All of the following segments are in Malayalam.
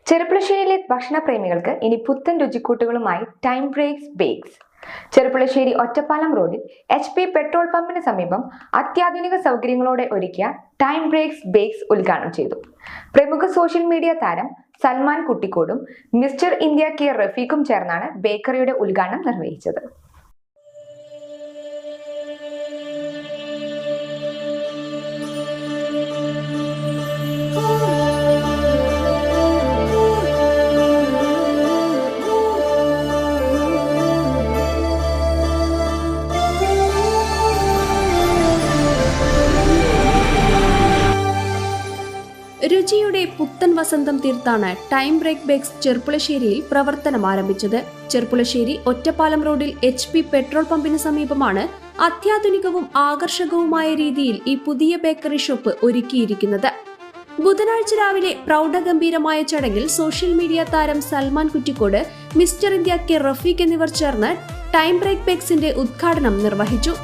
ചെറുപ്പുളശ്ശേരിയിലെ ഭക്ഷണപ്രേമികൾക്ക് ഇനി പുത്തൻ രുചിക്കൂട്ടുകളുമായി time breaks bakes. Cherpulassery Ottapalam റോഡിൽ HP പെട്രോൾ പമ്പിന് സമീപം അത്യാധുനിക സൗകര്യങ്ങളോടെ ഒരുക്കിയ ടൈം ബ്രേക്സ് ബേക്സ് ഉദ്ഘാടനം ചെയ്തു. പ്രമുഖ സോഷ്യൽ മീഡിയ താരം സൽമാൻ കുട്ടിക്കോടും മിസ്റ്റർ ഇന്ത്യ കെ റഫീഖും ചേർന്നാണ് ബേക്കറിയുടെ ഉദ്ഘാടനം നിർവഹിച്ചത്. രുചിയുടെ പുത്തൻ വസന്തം തീർത്താണ് ടൈം ബ്രേക്ക് ബേക്സ് ചെറുപ്പുളശ്ശേരിയിൽ പ്രവർത്തനം ആരംഭിച്ചത്. ചെറുപ്പുളശ്ശേരി ഒറ്റപ്പാലം റോഡിൽ HP പെട്രോൾ പമ്പിന് സമീപമാണ് അത്യാധുനികവും ആകർഷകവുമായ രീതിയിൽ ഈ പുതിയ ബേക്കറി ഷോപ്പ് ഒരുക്കിയിരിക്കുന്നത്. ബുധനാഴ്ച രാവിലെ പ്രൗഢഗംഭീരമായ ചടങ്ങിൽ സോഷ്യൽ മീഡിയ താരം Salman Kuttikkod, mister India K Rafeeq എന്നിവർ ചേർന്ന് ടൈം ബ്രേക്ക് ബേക്സിന്റെ ഉദ്ഘാടനം നിർവഹിച്ചു.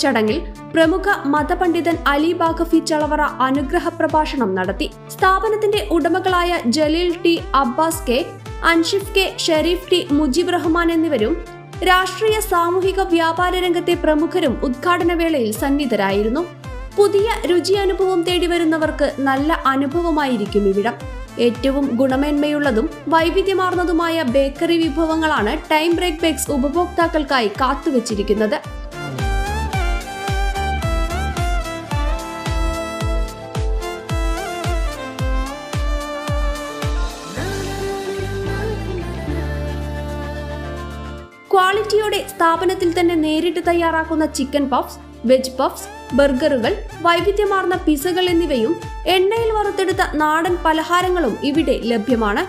ചടങ്ങിൽ പ്രമുഖ മതപണ്ഡിതൻ അലി ബാഖഫി ചളവറ അനുഗ്രഹ പ്രഭാഷണം നടത്തി. സ്ഥാപനത്തിന്റെ ഉടമകളായ Jaleel T, Abbas K, Anshif K, Shareef T, Mujeeb Rahman എന്നിവരും രാഷ്ട്രീയ സാമൂഹിക വ്യാപാര രംഗത്തെ പ്രമുഖരും ഉദ്ഘാടന വേളയിൽ സന്നിധരായിരുന്നു. പുതിയ രുചി അനുഭവം തേടി വരുന്നവർക്ക് നല്ല അനുഭവമായിരിക്കും ഇവിടം. ഏറ്റവും ഗുണമേന്മയുള്ളതും വൈവിധ്യമാർന്നതുമായ ബേക്കറി വിഭവങ്ങളാണ് ടൈം ബ്രേക്ക് ബേക്സ് ഉപഭോക്താക്കൾക്കായി കാത്തുവച്ചിരിക്കുന്നത്. ക്വാളിറ്റിയോടെ സ്ഥാപനത്തിൽ തന്നെ നേരിട്ട് തയ്യാറാക്കുന്ന ചിക്കൻ പഫ്സ്, വെജ് പഫ്സ്, ബർഗറുകൾ, വൈവിധ്യമാർന്ന പിസകൾ എന്നിവയും എണ്ണയിൽ വറുത്തെടുത്ത നാടൻ പലഹാരങ്ങളും ഇവിടെ ലഭ്യമാണ്.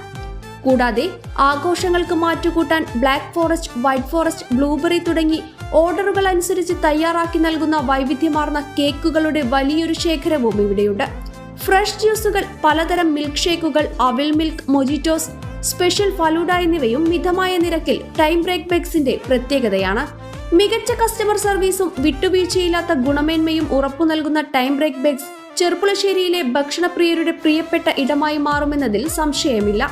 കൂടാതെ ആഘോഷങ്ങൾക്ക് മാറ്റുകൂട്ടാൻ black forest, white forest, blueberry തുടങ്ങി ഓർഡറുകൾ അനുസരിച്ച് തയ്യാറാക്കി നൽകുന്ന വൈവിധ്യമാർന്ന കേക്കുകളുടെ വലിയൊരു ശേഖരവും ഇവിടെയുണ്ട്. ഫ്രഷ് ജ്യൂസുകൾ, പലതരം മിൽക്ക് ഷേക്കുകൾ, അവിൽ മിൽക്ക്, മൊജിറ്റോസ്, സ്പെഷ്യൽ ഫലൂഡ എന്നിവയും മിതമായ നിരക്കിൽ ടൈം ബ്രേക്ക് ബേക്സിന്റെ പ്രത്യേകതയാണ്. മികച്ച കസ്റ്റമർ സർവീസും വിട്ടുവീഴ്ചയില്ലാത്ത ഗുണമേന്മയും ഉറപ്പു നൽകുന്ന ടൈം ബ്രേക്ക് ബേക്സ് ചെറുപ്പുളശ്ശേരിയിലെ ഭക്ഷണപ്രിയരുടെ പ്രിയപ്പെട്ട ഇടമായി മാറുമെന്നതിൽ സംശയമില്ല.